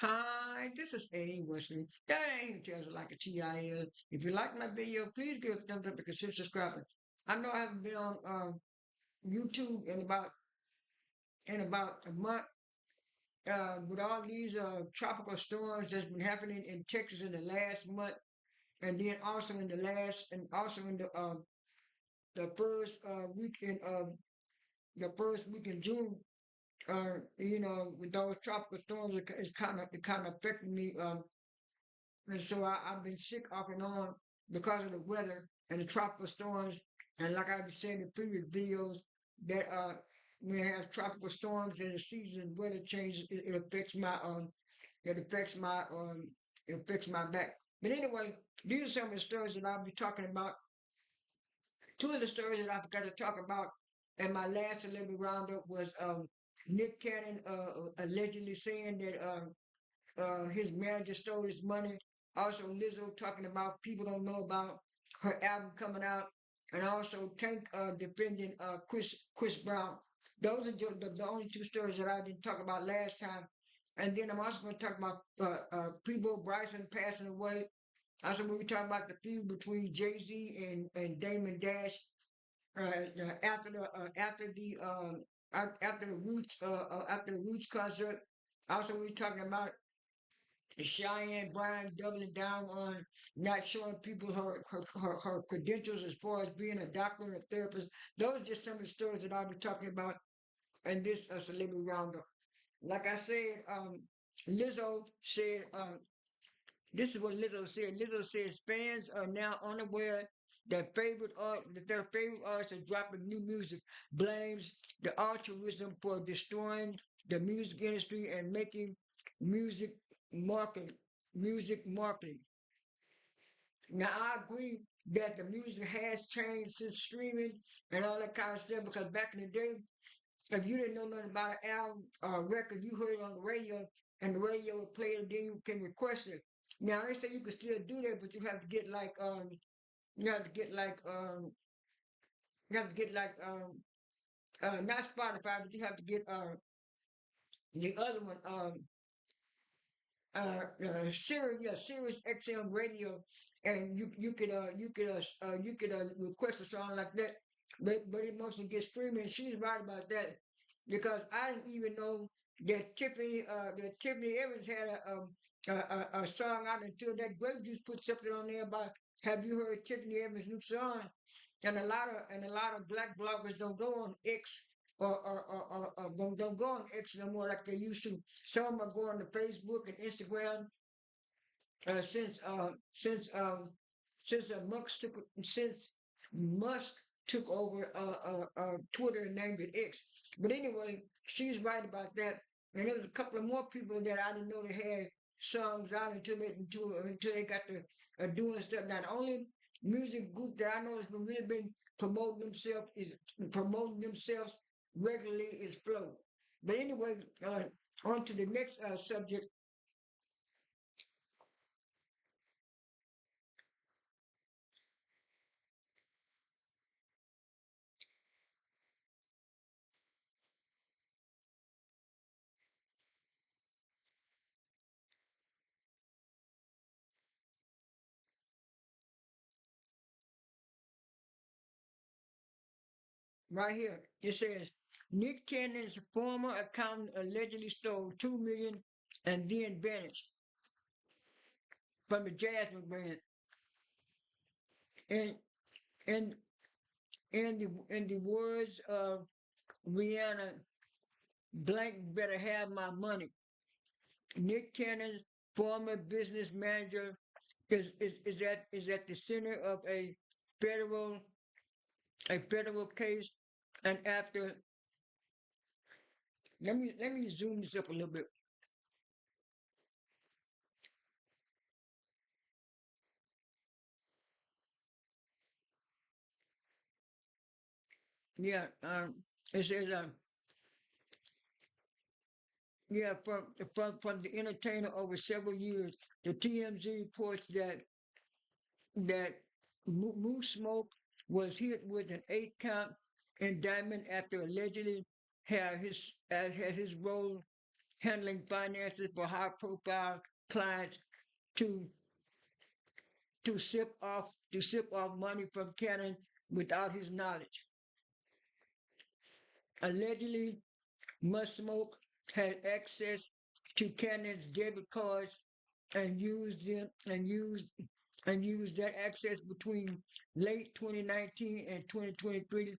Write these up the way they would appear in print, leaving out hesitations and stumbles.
Hi, this is A. Wesley. That ain't just like a TIL. If you like my video, please give it a thumbs up and consider subscribing. I know I haven't been on YouTube in about a month. With all these tropical storms that's been happening in Texas in the last month, and then also in the last, and also in the first weekend of the first week in June. With those tropical storms, it kind of affected me. And so I've been sick off and on because of the weather and the tropical storms. And like I've been saying in previous videos, that when you have tropical storms and the season weather changes, it affects my back. But anyway, these are some of the stories that I'll be talking about. Two of the stories that I forgot to talk about in my last celebrity roundup was Nick Cannon allegedly saying that his manager stole his money. Also, Lizzo talking about people don't know about her album coming out, and also Tank defending Chris Brown. Those are the only two stories that I didn't talk about last time. And then I'm also going to talk about Peaboo Bryson passing away. Also, we'll be talking about the feud between Jay Z and Damon Dash after the Roots concert. Also, we're talking about Cheyenne Brown doubling down on not showing people her credentials as far as being a doctor and a therapist. Those are just some of the stories that I'll be talking about in this celebrity roundup. Like I said, Lizzo said, this is what Lizzo said. Lizzo says fans are now unaware that their favorite artists are dropping new music, blames the altruism for destroying the music industry and making music marketing. Music marketing. Now I agree that the music has changed since streaming and all that kind of stuff because back in the day, if you didn't know nothing about an album or a record, you heard it on the radio and the radio would play it, then you can request it. Now they say you can still do that, but you have to get like you have to get like not Spotify, but you have to get the other one Sirius, yeah, Sirius XM radio, and you could request a song like that, but it mostly gets streaming. She's right about that because I didn't even know that Tiffany Evans had a song out until that Grape Juice put something on there about have you heard Tiffany Evans' new song? And a lot of black bloggers don't go on X or don't go on X no more like they used to. Some of them are going to Facebook and Instagram uh, since uh, since um, since Musk took over Twitter and named it X. But anyway, she's right about that. And there was a couple of more people that I didn't know they had songs out until they got to doing stuff. Now the only music group that I know has been really been promoting themselves regularly is Flow. But anyway, on to the next subject. Right here. It says Nick Cannon's former accountant allegedly stole 2 million and then vanished from the Jasmine brand. And in in the words of Rihanna, blank better have my money. Nick Cannon's former business manager is at the center of federal a federal case. And after let me zoom this up a little bit. Yeah, it says yeah, from the entertainer over several years, the TMZ reports that Moose Smoke was hit with an 8 count indictment after allegedly had his role handling finances for high-profile clients to to sip off money from Cannon without his knowledge. Allegedly, Smoke had access to Cannon's debit cards and used that access between late 2019 and 2023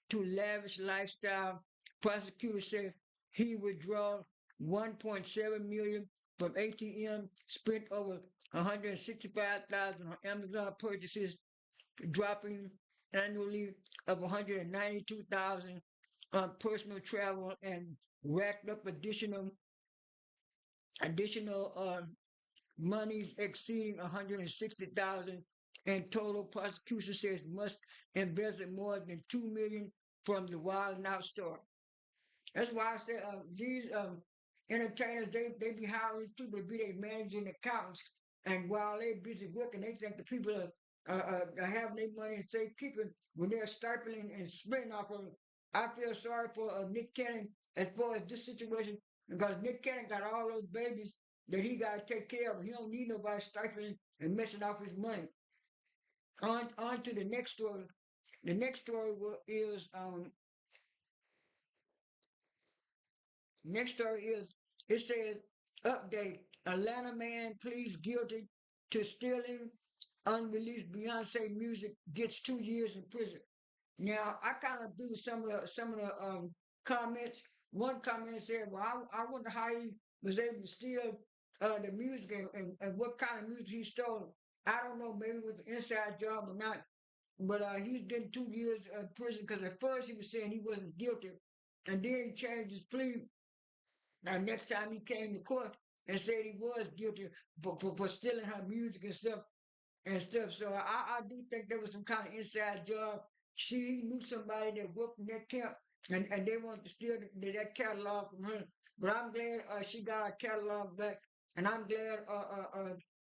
to lavish lifestyle. Prosecutors said he withdrew 1.7 million from ATM, spent over 165,000 on Amazon purchases, dropping annually of 192,000 on personal travel, and racked up additional monies exceeding 160,000. And total. Prosecution says must invested more than 2 million from the Wild and Out store. That's why I said these entertainers, they be hiring these people to be their managing accountants, and while they busy working, they think the people are having their money and safekeeping when they're stifling and spending off of them. I feel sorry for Nick Cannon as far as this situation, because Nick Cannon got all those babies that he got to take care of. He don't need nobody stifling and messing off his money. On to the next story. The next story is Next story is, it says, update, Atlanta man pleads guilty to stealing unreleased Beyonce music, gets 2 years in prison. Now, I kind of do some of the comments. One comment said, well, I wonder how he was able to steal the music, and what kind of music he stole. I don't know, maybe it was an inside job or not, but he's getting 2 years in prison because at first he was saying he wasn't guilty, and then he changed his plea. Now, next time he came to court and said he was guilty for stealing her music and stuff. So I do think there was some kind of inside job. She knew somebody that worked in that camp, and they wanted to steal that catalog from her. But I'm glad she got her catalog back, and I'm glad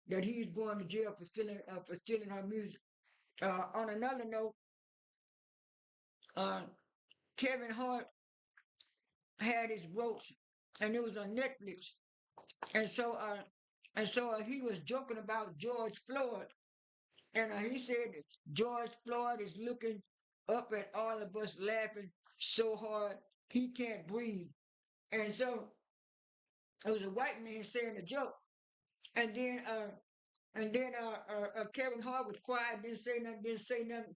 that he's going to jail for stealing her music. On another note, uh, Kevin Hart had his roast, and it was on Netflix. And so, he was joking about George Floyd, and he said that George Floyd is looking up at all of us, laughing so hard he can't breathe. And so it was a white man saying a joke, and then Kevin Hart was quiet, didn't say nothing.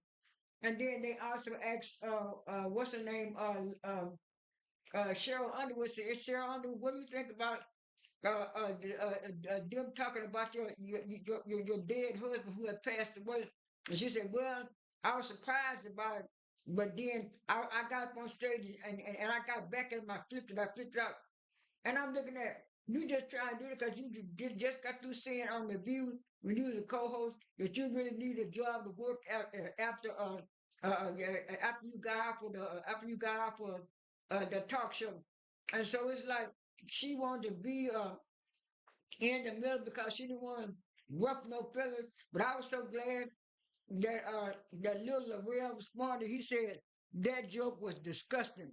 And then they also asked, what's her name, Cheryl Underwood. Said, Cheryl Underwood, what do you think about them talking about your dead husband who had passed away? And she said, well, I was surprised about it, but then I got up on stage, and I got back and I flipped out. And I'm looking at, you just trying to do it because you just got through saying on The View when you was a co-host that you really need a job to work after you got out for the talk show. And so it's like she wanted to be in the middle because she didn't want to ruffle no feathers. But I was so glad that little Larell responded. He said that joke was disgusting.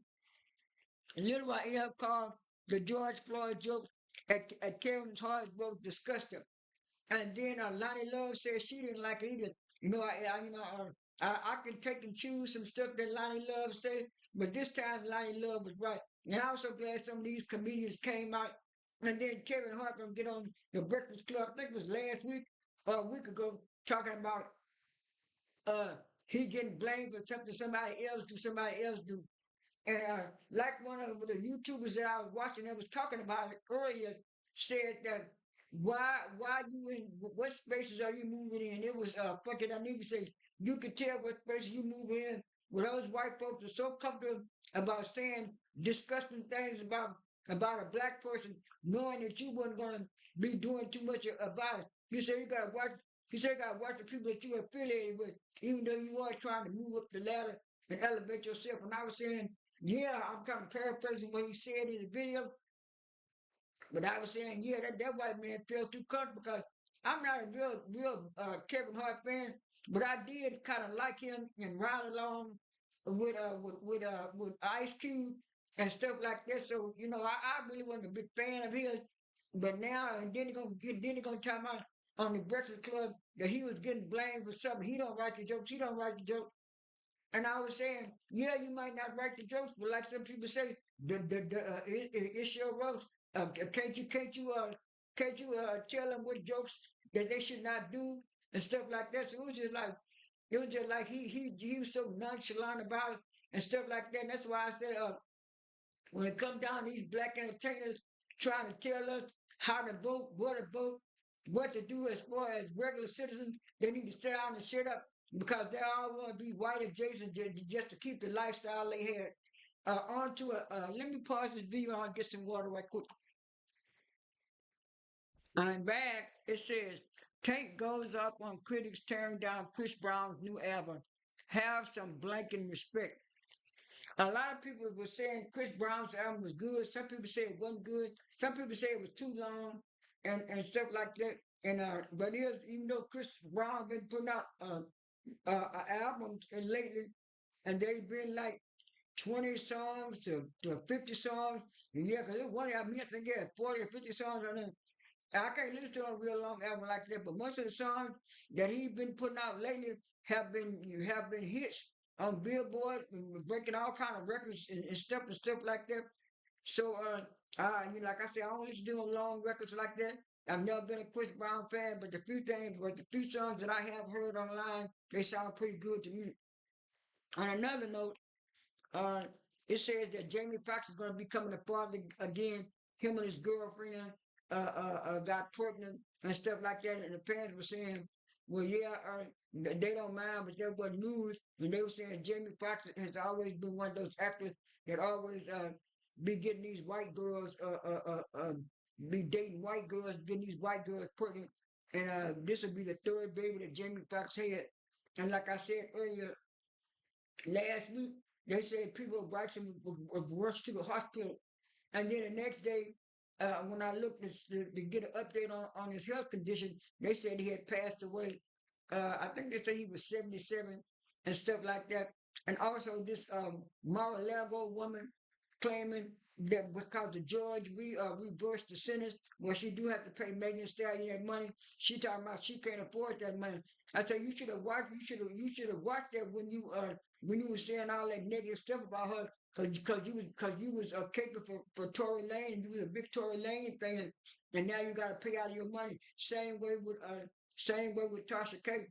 Little Rael called the George Floyd joke at Kevin Hart's joke disgusting. And then Lonnie Love said she didn't like it either. I can take and choose some stuff that Lonnie Love said, but this time Lonnie Love was right. And I was so glad some of these comedians came out. And then Kevin Hart gonna get on the Breakfast Club. I think it was last week or a week ago, talking about uh he getting blamed for something somebody else do. And like one of the YouTubers that I was watching that was talking about it earlier said that why you in what spaces are you moving in? It was fucking I need to say you could tell what spaces you move in where those white folks are so comfortable about saying disgusting things about a black person, knowing that you wasn't gonna be doing too much about it. You say you gotta watch the people that you're affiliated with, even though you are trying to move up the ladder and elevate yourself. And I was saying, yeah, I'm kind of paraphrasing what he said in the video, but I was saying, yeah, that white man felt too comfortable because I'm not a real Kevin Hart fan, but I did kind of like him and ride along with Ice Cube and stuff like that. So, I really wasn't a big fan of his. But now, and then he gonna tell me on the Breakfast Club that he was getting blamed for something. He don't write the jokes. He don't write the jokes. And I was saying, yeah, you might not write the jokes, but like some people say, it's your roast. Can't you tell them what jokes that they should not do and stuff like that? So it was just like he was so nonchalant about it and stuff like that. And that's why I said, when it comes down to these black entertainers trying to tell us how to vote, what to do as far as regular citizens, they need to sit down and shut up because they all want to be white adjacent just to keep the lifestyle they had. On to let me pause this video and get some water right quick. I'm back. It says, Tank goes up on critics tearing down Chris Brown's new album. Have some blanking respect. A lot of people were saying Chris Brown's album was good. Some people say it wasn't good. Some people say it was too long and stuff like that. And but even though Chris Brown been putting out albums lately, and they've been like 20 songs to 50 songs. And yeah, because one album, I think it had 40 or 50 songs on it. I can't listen to a real long album like that, but most of the songs that he's been putting out lately have been hits on Billboard, and breaking all kind of records and stuff like that. So like I said, I don't listen to long records like that. I've never been a Chris Brown fan, but the few songs that I have heard online, they sound pretty good to me. On another note, uh, it says that Jamie Foxx is going to be coming to father again. Him and his girlfriend got pregnant and stuff like that. And the parents were saying, well, yeah, they don't mind, but there was news. And they were saying Jamie Foxx has always been one of those actors that always be getting these white girls, be dating white girls, getting these white girls pregnant. And this will be the third baby that Jamie Foxx had. And like I said earlier, last week, they said Peaboo Bryson was rushed to the hospital. And then the next day, when I looked to get an update on his health condition, they said he had passed away. I think they said he was 77 and stuff like that. And also this Mar-a-Lago woman claiming that because the George reversed the sentence, well, she do have to pay Megan Thee Stallion that money. She talking about she can't afford that money. I tell you, you should have watched that when you were saying all that negative stuff about her, cause you was caping for Tory Lane, and you was a big Tory Lane fan, and now you got to pay out of your money. Same way with Tasha K.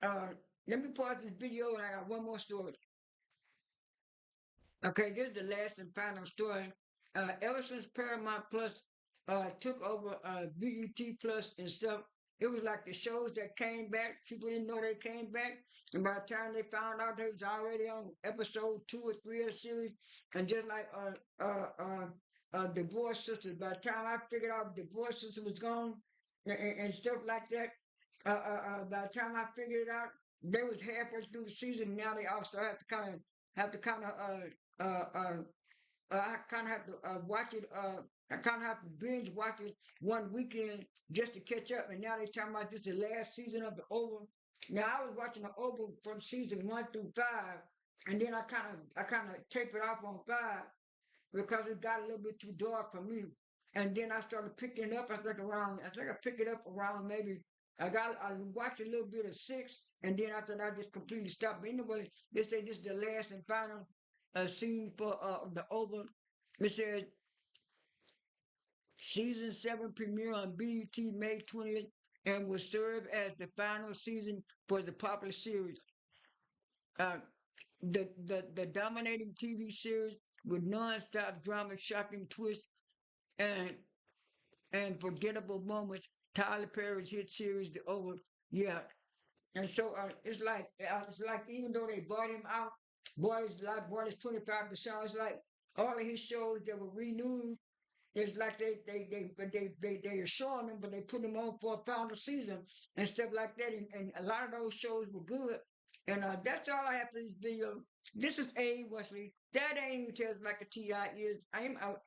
Uh, Let me pause this video, and I got one more story. Okay, this is the last and final story. Ever since Paramount Plus took over BET Plus and stuff, it was like the shows that came back. People didn't know they came back, and by the time they found out, they was already on episode 2 or 3 of the series. And just like Divorce Sisters, by the time I figured out Divorce Sister was gone and stuff like that, by the time I figured it out, they was halfway through the season. Now they also have to uh, uh, I kind of have to watch it. I kind of have to binge watch it one weekend just to catch up. And now they're talking about this the last season of the Oval. Now I was watching the Oval from season 1 through 5, and then I kind of tape it off on 5 because it got a little bit too dark for me. And then I started picking it up. I think I picked it up around maybe. I watched a little bit of 6, and then after that, I just completely stopped. But anyway, they say this is the last and final scene for the Oval. It says season 7 premiere on BET May 20th and will serve as the final season for the popular series. Uh, the dominating TV series with non-stop drama, shocking twists, and forgettable moments. Tyler Perry's hit series, The Oval. Yeah, and so it's like even though they bought him out, bought his 25%. It's like all of his shows that were renewed. It's like they are showing them, but they put them on for a final season and stuff like that. And a lot of those shows were good. And that's all I have for this video. This is A. Wesley. That ain't even tells like a TI is. I am out.